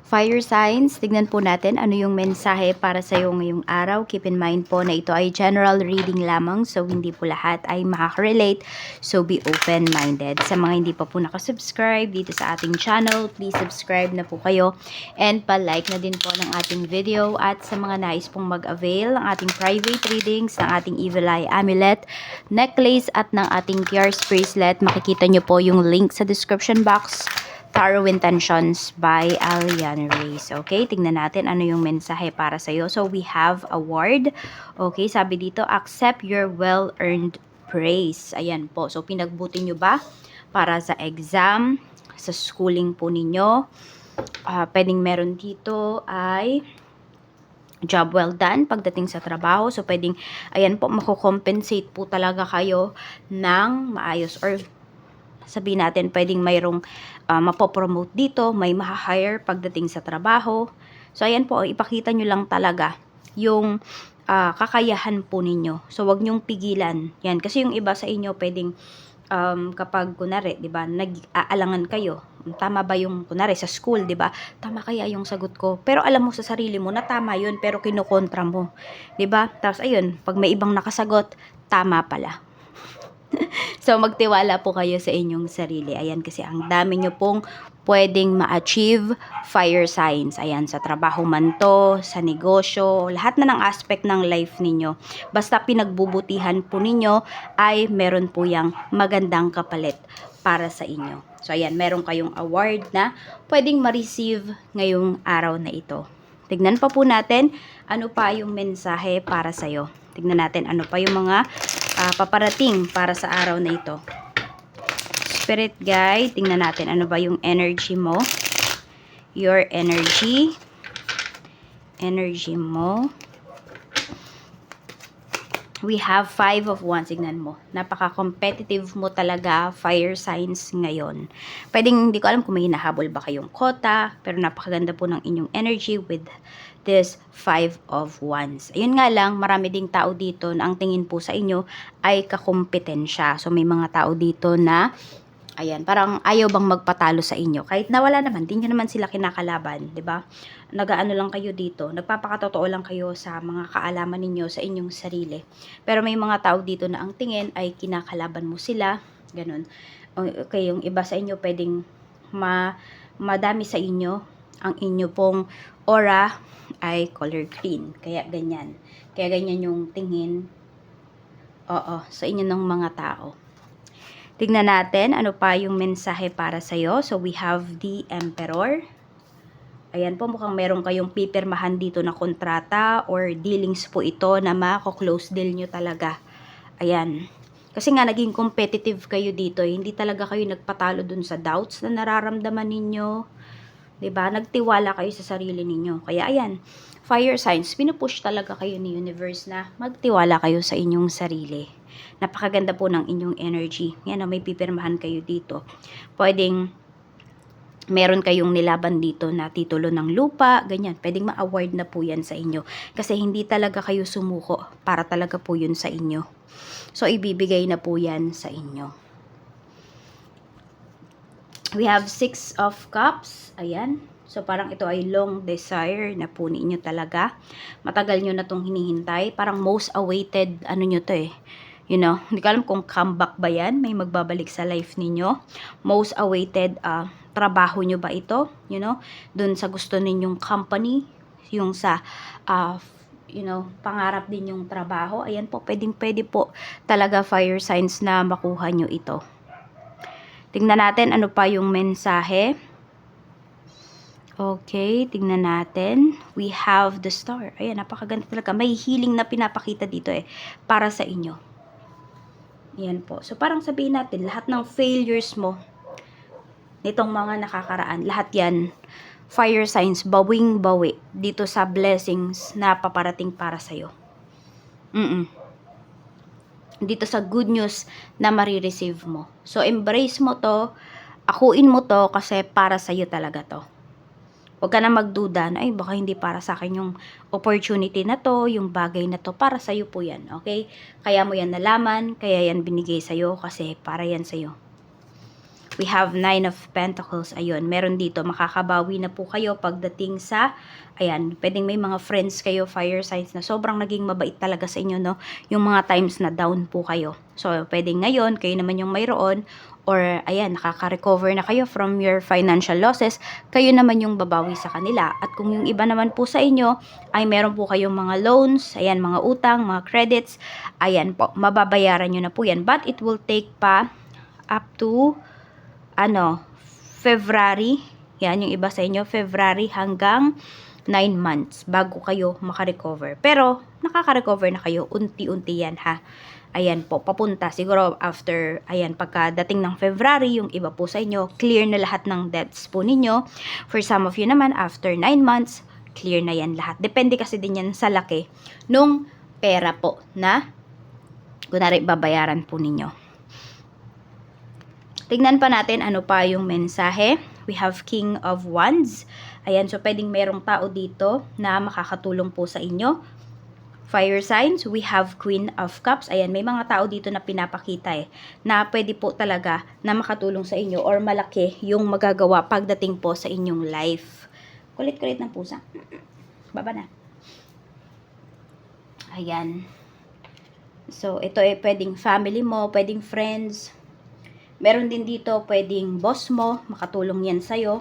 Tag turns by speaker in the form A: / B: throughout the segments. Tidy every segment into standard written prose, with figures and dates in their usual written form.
A: Fire signs, tignan po natin ano yung mensahe para sa iyo ngayong araw. Keep in mind po na ito ay general reading lamang, so hindi po lahat ay makaka-relate. So be open-minded. Sa mga hindi pa po nakasubscribe dito sa ating channel, please subscribe na po kayo. And pa-like na din po ng ating video. At sa mga nais pong mag-avail ng ating private readings, ng ating Evil Eye Amulet, necklace at ng ating Tears bracelet, makikita nyo po yung link sa description box. Tarot Intentions by Aliana Reyes. Okay, tingnan natin ano yung mensahe para sa'yo. So, we have a word. Okay, sabi dito, accept your well-earned praise. Ayan po. So, pinagbuti nyo ba para sa exam, sa schooling po ninyo? Pwedeng meron dito ay job well done pagdating sa trabaho. So, pwedeng, ayan po, mako-compensate po talaga kayo ng maayos, or sabihin natin, pwedeng mayroong mapopromote dito, may ma-hire pagdating sa trabaho. So, ayan po, ipakita nyo lang talaga yung kakayahan po ninyo. So, wag nyong pigilan. Yan, kasi yung iba sa inyo, pwedeng kapag, kunwari, di ba, nag-aalangan kayo. Tama ba yung, kunwari, sa school, di ba? Tama kaya yung sagot ko? Pero alam mo sa sarili mo na tama yun, pero kinukontra mo. Di ba? Tapos, ayun, pag may ibang nakasagot, tama pala. So, magtiwala po kayo sa inyong sarili. Ayan, kasi ang dami nyo pong pwedeng ma-achieve fire signs. Ayan, sa trabaho man to, sa negosyo, lahat na ng aspect ng life ninyo. Basta pinagbubutihan po ninyo, ay meron po yung magandang kapalit para sa inyo. So, ayan, meron kayong award na pwedeng ma-receive ngayong araw na ito. Tignan pa po natin ano pa yung mensahe para sa'yo. Tignan natin ano pa yung mga paparating para sa araw na ito. Spirit guide, tingnan natin ano ba yung energy mo. Your energy. Energy mo. We have 5 of Wands. Tignan mo. Napaka-competitive mo talaga, fire signs ngayon. Pwedeng, hindi ko alam kung may hinahabol ba kayong kota, pero napakaganda po ng inyong energy with this 5 of Wands. Ayun nga lang, marami ding tao dito na ang tingin po sa inyo ay kakumpetensya. So, may mga tao dito na ayan, parang ayaw bang magpatalo sa inyo. Kahit nawala naman, di nyo naman sila kinakalaban, di ba? Nagaano lang kayo dito, nagpapakatotoo lang kayo sa mga kaalaman ninyo sa inyong sarili. Pero may mga tao dito na ang tingin ay kinakalaban mo sila, ganun. Okay, yung iba sa inyo pwedeng madami sa inyo, ang inyo pong aura ay color green. Kaya ganyan. Kaya ganyan yung tingin, sa inyo ng mga tao. Tignan natin ano pa yung mensahe para sa'yo. So, we have the Emperor. Ayan po, mukhang meron kayong pipirmahan dito na kontrata or dealings po ito na mako-close deal nyo talaga. Ayan. Kasi nga, naging competitive kayo dito. Hindi talaga kayo nagpatalo dun sa doubts na nararamdaman ninyo. 'Di ba? Nagtiwala kayo sa sarili ninyo. Kaya, ayan, fire signs, pinupush talaga kayo ni universe na magtiwala kayo sa inyong sarili. Napakaganda po ng inyong energy. Yan, may pipirmahan kayo dito. Pwedeng meron kayong nilaban dito na titulo ng lupa, ganyan. Pwedeng ma-award na po yan sa inyo. Kasi hindi talaga kayo sumuko. Para talaga po yun sa inyo. So, ibibigay na po yan sa inyo. We have 6 of Cups. Ayan. So, parang ito ay long desire na po ninyo talaga. Matagal nyo na itong hinihintay. Parang most awaited, ano nyo to eh. You know, hindi ko alam kung comeback ba yan. May magbabalik sa life ninyo. Most awaited, trabaho nyo ba ito? You know, dun sa gusto ninyong company. Yung sa, pangarap din yung trabaho. Ayan po, pwede po talaga fire signs na makuha nyo ito. Tingnan natin ano pa yung mensahe. Okay, tingnan natin. We have the Star. Ayan, napakaganda talaga. May healing na pinapakita dito eh, para sa inyo. Ayan po. So, parang sabihin natin, lahat ng failures mo, nitong mga nakakaraan, lahat yan, fire signs, bawing-bawi, dito sa blessings na paparating para sa'yo. Dito sa good news na marireceive mo. So, embrace mo to, akuin mo to, kasi para sa'yo talaga to. Huwag ka na magduda na, ay baka hindi para sa akin yung opportunity na to, yung bagay na to, para sa'yo po yan, okay? Kaya mo yan nalaman, kaya yan binigay sa'yo, kasi para yan sa'yo. We have 9 of Pentacles. Ayun, meron dito. Makakabawi na po kayo pagdating sa, ayan, pwedeng may mga friends kayo, fire signs, na sobrang naging mabait talaga sa inyo, no? Yung mga times na down po kayo. So, pwedeng ngayon, kayo naman yung mayroon, or ayan, nakaka-recover na kayo from your financial losses, kayo naman yung babawi sa kanila. At kung yung iba naman po sa inyo ay meron po kayong mga loans, ayan, mga utang, mga credits, ayan po, mababayaran nyo na po yan. But it will take pa up to February, yan yung iba sa inyo, February hanggang 9 months bago kayo makarecover. Pero nakaka-recover na kayo, unti-unti yan ha. Ayan po, papunta. Siguro after, ayan, pagkadating ng February, yung iba po sa inyo, clear na lahat ng debts po ninyo. For some of you naman, after 9 months, clear na yan lahat. Depende kasi din yan sa laki nung pera po na, kunwari, babayaran po ninyo. Tignan pa natin ano pa yung mensahe. We have King of Wands. Ayan, so pwedeng merong tao dito na makakatulong po sa inyo. Fire signs, we have Queen of Cups. Ayan, may mga tao dito na pinapakita na pwede po talaga na makatulong sa inyo or malaki yung magagawa pagdating po sa inyong life. Kulit-kulit ng pusa. Baba na. Ayan. So, ito ay pwedeng family mo, pwedeng friends. Meron din dito pwedeng boss mo, makatulong yan sa'yo.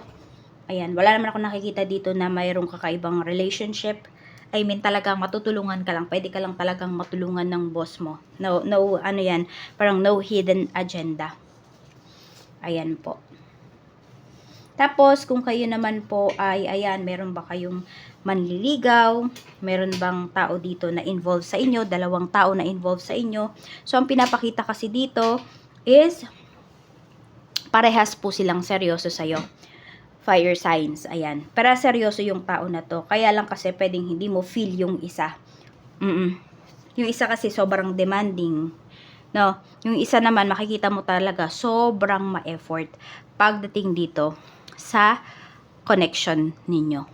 A: Ayan, wala naman ako nakikita dito na mayroong kakaibang relationship. I mean, talagang matutulungan ka lang. Pwede ka lang talagang matulungan ng boss mo. No, ano yan, parang no hidden agenda. Ayan po. Tapos, kung kayo naman po ay, ayan, meron ba kayong manliligaw? Meron bang tao dito na involved sa inyo? Dalawang tao na involved sa inyo? So, ang pinapakita kasi dito is, parehas po silang seryoso sa'yo. Fire signs, ayan. Pero seryoso yung tao na to. Kaya lang kasi pwedeng hindi mo feel yung isa. Yung isa kasi sobrang demanding. No? Yung isa naman, makikita mo talaga sobrang ma-effort pagdating dito sa connection ninyo.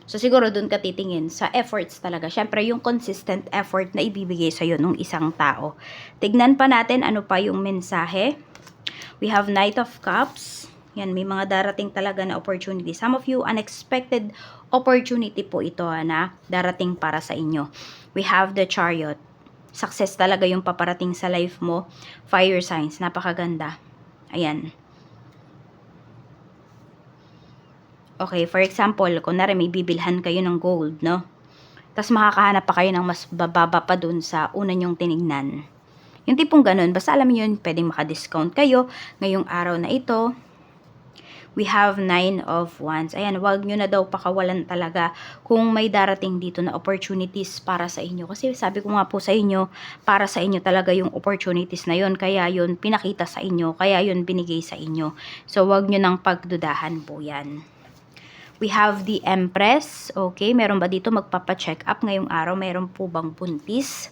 A: So, siguro dun ka titingin sa efforts talaga. Syempre, yung consistent effort na ibibigay sa'yo nung isang tao. Tignan pa natin ano pa yung mensahe. We have Knight of Cups. Yan, may mga darating talaga na opportunity. Some of you, unexpected opportunity po ito na darating para sa inyo. We have the Chariot. Success talaga yung paparating sa life mo. Fire signs, napakaganda. Ayan. Okay, for example, kunwari may bibilhan kayo ng gold, no? Tapos makakahanap pa kayo ng mas bababa pa dun sa una nyong tinignan. Yung tipong ganun, basta alam niyo yun, pwedeng maka-discount kayo ngayong araw na ito. We have 9 of Wands. Ayan, wag nyo na daw pakawalan talaga kung may darating dito na opportunities para sa inyo. Kasi sabi ko nga po sa inyo, para sa inyo talaga yung opportunities na yun. Kaya yun pinakita sa inyo. Kaya yun binigay sa inyo. So, wag nyo nang pagdudahan po yan. We have the Empress. Okay, meron ba dito magpapa-check up ngayong araw? Meron po bang buntis?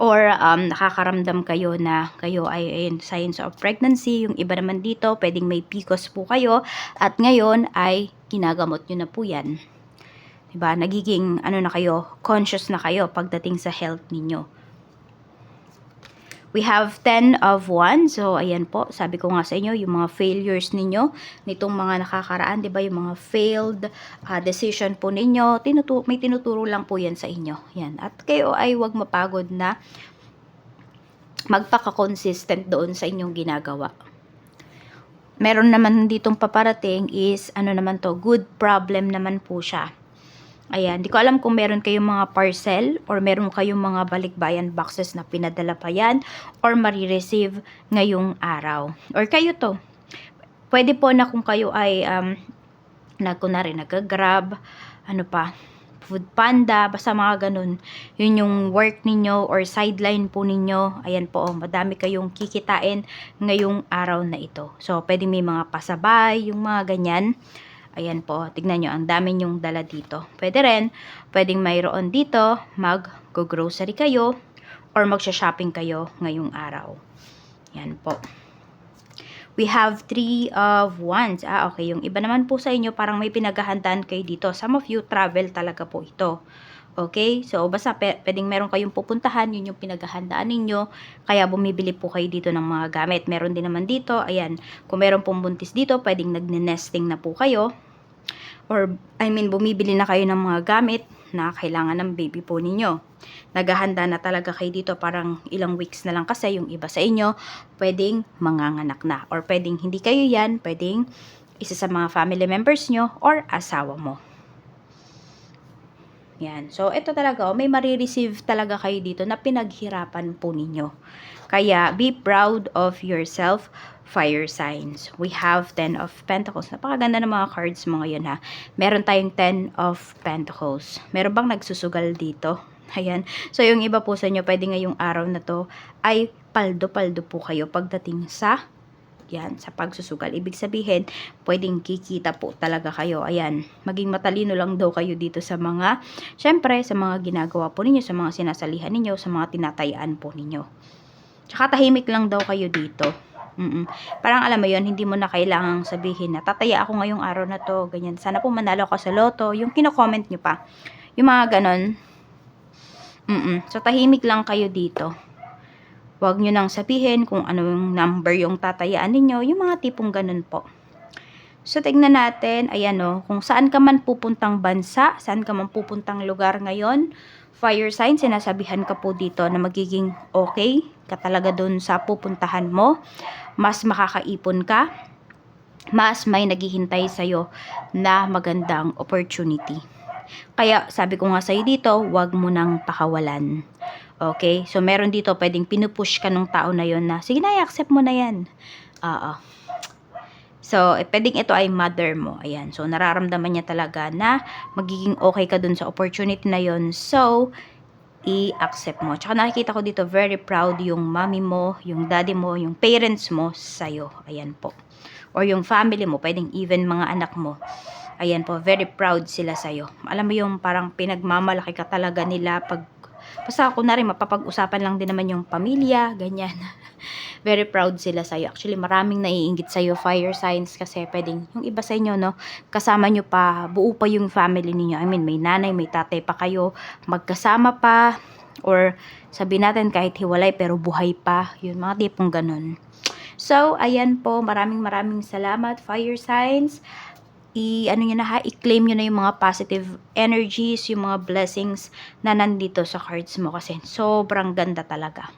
A: Or nakakaramdam kayo na kayo ay signs of pregnancy. Yung iba naman dito, pwedeng may PCOS po kayo. At ngayon ay ginagamot nyo na po yan. Diba? Nagiging na kayo, conscious na kayo pagdating sa health ninyo. We have 10 of Wands. So, ayan po. Sabi ko nga sa inyo, yung mga failures ninyo, nitong mga nakakaraan, diba? Yung mga failed decision po ninyo, may tinuturo lang po yan sa inyo. Yan. At kayo ay huwag mapagod na magpaka-consistent doon sa inyong ginagawa. Meron naman ditong paparating is, naman to, good problem naman po siya. Ayan, di ko alam kung meron kayong mga parcel or meron kayong mga balikbayan boxes na pinadala pa yan or marireceive ngayong araw. Or kayo to. Pwede po na kung kayo ay kunwari nag-grab, Food Panda, basta mga ganun. Yun yung work ninyo or sideline po ninyo. Ayan po, madami kayong kikitain ngayong araw na ito. So, pwede may mga pasabay, yung mga ganyan. Ayan po, tignan nyo, ang dami nyong dala dito. Pwede rin, pwedeng mayroon dito, mag-grocery kayo, or magsha-shopping kayo ngayong araw. Ayan po. We have 3 of Wands. Okay, yung iba naman po sa inyo, parang may pinaghahandaan kayo dito. Some of you, travel talaga po ito. Okay? So, basta pwedeng meron kayong pupuntahan, yun yung pinaghahandaan ninyo. Kaya bumibili po kayo dito ng mga gamit. Meron din naman dito, ayan, kung meron pong buntis dito, pwedeng nagne-nesting na po kayo. Or, bumibili na kayo ng mga gamit na kailangan ng baby po ninyo. Naghahanda na talaga kayo dito, parang ilang weeks na lang kasi yung iba sa inyo, pwedeng manganganak na. Or pwedeng hindi kayo yan, pwedeng isa sa mga family members nyo or asawa mo. Yan. So, ito talaga, may marireceive talaga kayo dito na pinaghirapan po ninyo. Kaya, be proud of yourself, fire signs. We have 10 of Pentacles. Napakaganda ng mga cards mo ngayon ha. Meron tayong 10 of Pentacles. Meron bang nagsusugal dito? Ayan. So, yung iba po sa inyo, pwede ngayong araw na to ay paldo-paldo po kayo pagdating sa yan, sa pagsusugal. Ibig sabihin, pwedeng kikita po talaga kayo. Ayan, maging matalino lang daw kayo dito sa mga, syempre, sa mga ginagawa po ninyo, sa mga sinasalihan ninyo, sa mga tinatayaan po ninyo. Tsaka tahimik lang daw kayo dito. Parang alam mo yon, hindi mo na kailangang sabihin na tataya ako ngayong araw na to, ganyan. Sana po manalo ako sa loto. Yung kino-comment nyo pa. Yung mga ganon. So, tahimik lang kayo dito. Huwag nyo nang sabihin kung ano yung number yung tatayaan ninyo, yung mga tipong ganun po. So, tignan natin, ayan o, kung saan ka man pupuntang bansa, saan ka man pupuntang lugar ngayon, fire sign, sinasabihan ka po dito na magiging okay ka talaga dun sa pupuntahan mo, mas makakaipon ka, mas may naghihintay sa'yo na magandang opportunity. Kaya, sabi ko nga sa'yo dito, huwag mo nang pakawalan. Okay? So, meron dito, pwedeng pinupush ka nung tao na yon na, sige na, i-accept mo na yan. So, pwedeng ito ay mother mo. Ayan. So, nararamdaman niya talaga na magiging okay ka dun sa opportunity na yon. So, i-accept mo. Tsaka nakikita ko dito, very proud yung mommy mo, yung daddy mo, yung parents mo sa'yo. Ayan po. Or yung family mo, pwedeng even mga anak mo. Ayan po, very proud sila sa'yo. Alam mo yung parang pinagmamalaki ka talaga nila pag basta ako na rin, mapapag-usapan lang din naman yung pamilya, ganyan. Very proud sila sa'yo. Actually, maraming naiinggit sa'yo, fire signs, kasi pwedeng, yung iba sa inyo, no, kasama nyo pa, buo pa yung family ninyo. May nanay, may tatay pa kayo, magkasama pa, or sabihin natin kahit hiwalay, pero buhay pa. Yun, mga tipong ganun. So, ayan po, maraming salamat, fire signs. I-claim nyo na yung mga positive energies, yung mga blessings na nandito sa cards mo kasi sobrang ganda talaga.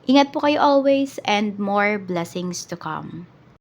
A: Ingat po kayo always and more blessings to come.